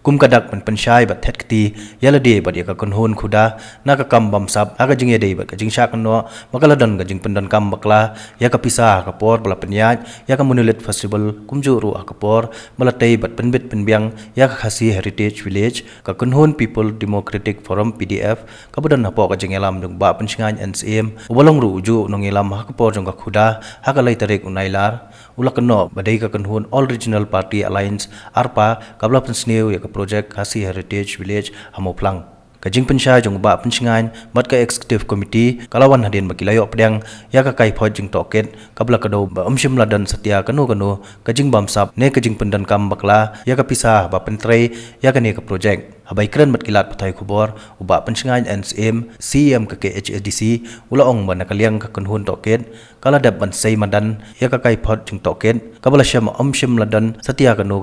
kum kadak pensyai bat het keti yala de bat ya ka konhon khuda na ka kam bam sap aga jing de bat ka jing syak no makala dan ka jing pendan kam bakla ya ka pisah ka por bala penyaj ya ka monulet festival kumju ru ka por bala tei bat penbit penbiang ya ka khasi heritage village ka konhon people democratic forum pdf ka budan na po ka jing elam jong ba pensingan ncm walong ru ju nong elam ha ka por jong ka khuda ha ka lai tarik unailar ulakno badai ka konhon all regional party alliance arpa kabla pensneu ya ka project khasi heritage village hamoplang kajing pensha jong ba pensingan mat ka executive committee kalawan hadin bakilayo pedang ya ka kai phoj jing toket kabla kado ba umshim ladan satya kanu kajing bamsap ne kajing pendan kam bakla ya ka pisah ba pentrei ya ka ne ka project habai kran mat kilat pathai khubor uba pensingan ncm cm ka khdc ula ong ban kaliang ka konhon toket kala dab ban sei madan ya ka kai phoj jing toket kabla syam umshim ladan satya kanu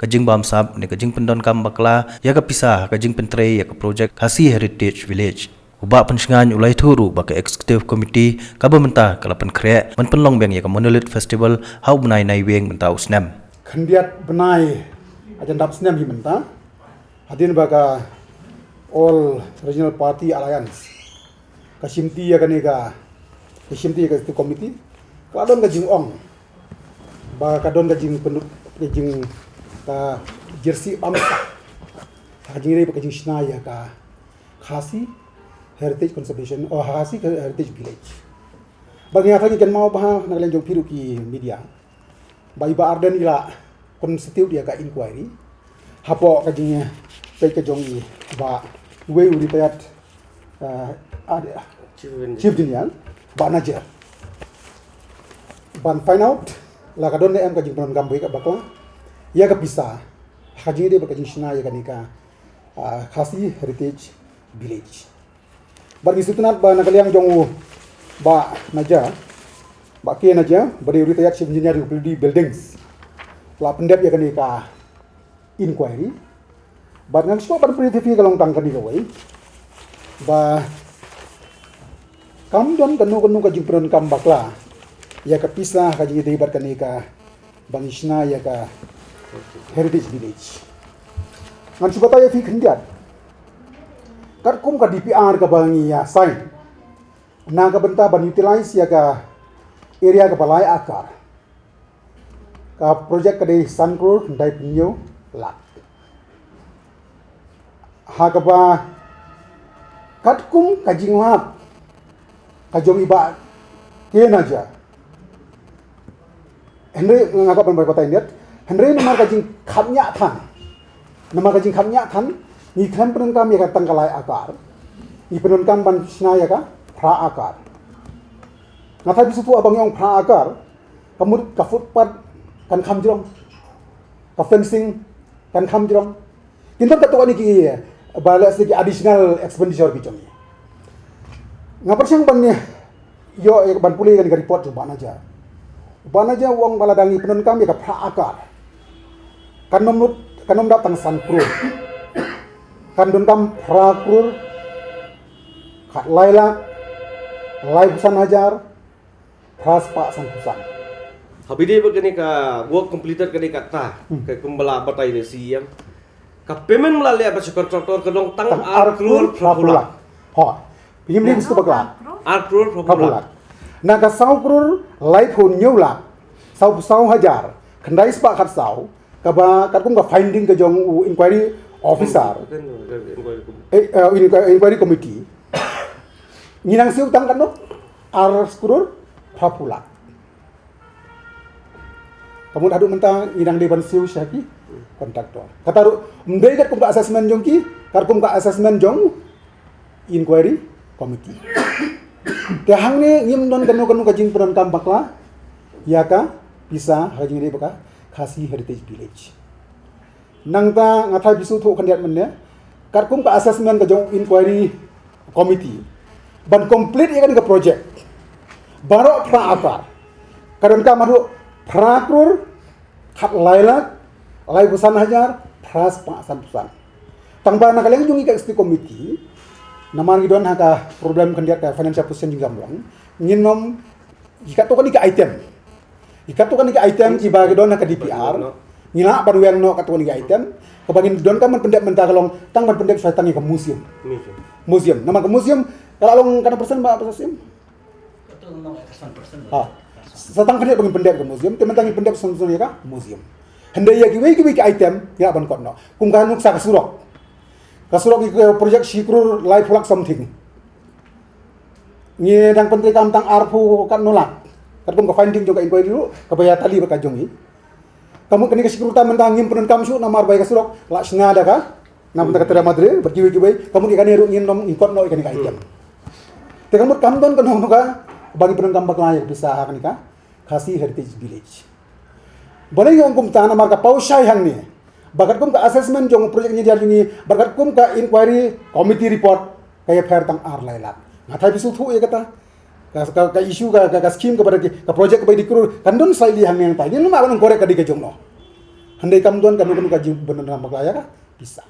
kajing bamsap ne kajing pendan kam bakla ya ka pisah kajing pentrei ya ka project khasi heritage village uba pensingan ulai thuru ba ka executive committee ka bamenta kala pen khre man penlong beng ya ka monolith festival hau bunai nai weng mentau snam khandiat benai ajan dap snam hi menta hadin baga all regional party alliance kasimti ya kanega kasimti ya ka committee kadon ka jing ong ba kadon ka jing penut jing ka jersey amsa hajire ka jing shna ya ka khasi heritage conservation or khasi heritage village bagi athang kan mau bah naglen jong piru ki media bai ba arden ila constitute dia ka inquiry hapo ka jing sai ka jong i ba we retired chief general ba najer ban find out la ka don ne am ka jing don gambe ka bakla ya ka pisa hajire ba ka jing shna ya ka nika khasi heritage village bagi sutunat ba nagaliang jong ba naja ba ke naja bari retired chief engineer buildings la pendep ya kani ka inquiry ba nang so ba pretty kalong tang kani kawai ba kam don kanu ka jipron kam bakla ya ka pisa ka ji dei bar kani ka bangishna ya ka heritage village ngan subata ya fi khindiat kat kum ka DPR ka bangi ya sign na ka benta ban utilize ya ka area ka balai akar ka project ka dei sankur dai pinyo lak ha ka ba kat kum ka jinglap ka jong iba ke naja Henry ngaka ban bai patai net Henry nomor ka jing khamnya than ni khan pen kam ya ka tangkalai akar ni pen kam ban sna ya ka pra akar ngathai bisu tu abang yang pra akar kamut ka footpath kan kham jrong ka fencing kan kham jrong kintam ka to ni ki bala segi additional expenditure ki chong ngapar sang ban ni yo ban puli kan report tu banaja wong bala dangi pen kam ya ka pra akar kan nom datang sanpro kan don kam prakur khat laila lai busan hajar pras pak sanpusan habide begini ka work completed kani kata ka kumbala batai de siam ka payment melalui apa kontraktor kedong tang arkrul prapula ho pim lim stu bakla arkrul prapula na ka sau krul lai phun nyula sau hajar khandai spa khat sau ka ba ka kum ka finding ka jong inquiry officer inquiry committee ninang siu tang kan no ar skurur prapula kamu adu menta inang depan siu syaki kontraktor kataru mdei kat kum ka assessment jong ki kar kum ka assessment jong inquiry committee te hang ni ngim don kanu ka jing puran kam bakla ya ka bisa hajing de baka khasi heritage village nangta ngathai bisu thu khandiat manne kar kum ka assessment ka jong inquiry committee ban complete ya kan ka project baro pra akar karon ka madu prakur khat laila lai busan hajar pras pa sanpusan tangba na kaleng jong ka committee naman gidon haka problem khandiat ka financial position jing gamlang nginom ika to kan ika item ki bagi don ka DPR ngila ban weng no katuan ga item kabangin don kan man pendek mentah kalong tang man pendek saya tangi ke museum nama ke museum kalau long kana persen ba persen satang pendek bangin pendek ke museum teman tangi pendek sun ya ka museum handai ya kiwi item ya ban kon no kum kan nuk sa kasurok projek Shikrur life work something ni dang pentri kam tang arfu kan nolak kat kum ka finding juga inquiry dulu kabaya tali berkajong kamu kini kasih kerutan mentang ngim penun kamu namar baik kasurok laksna ada ka nam tak tera madre berkiwi kamu ikan eru ngin nom import no ikan item te kamu kamdon kan ka bagi penun kam bakla yang bisa kan ka kasih heritage village boleh yang kum tanah marka pausai hang ni bagat kum ka assessment jong projek ni dia ni bagat kum ka inquiry committee report kaya fair tang ar lailat ngatai bisu thu ya kata ka isu ka scheme kepada ka projek kepada dikur kandon sai li hang yang tai ni ma ban korek ka di ke jong no handai kam don kan ka jing benar maklaya ka bisa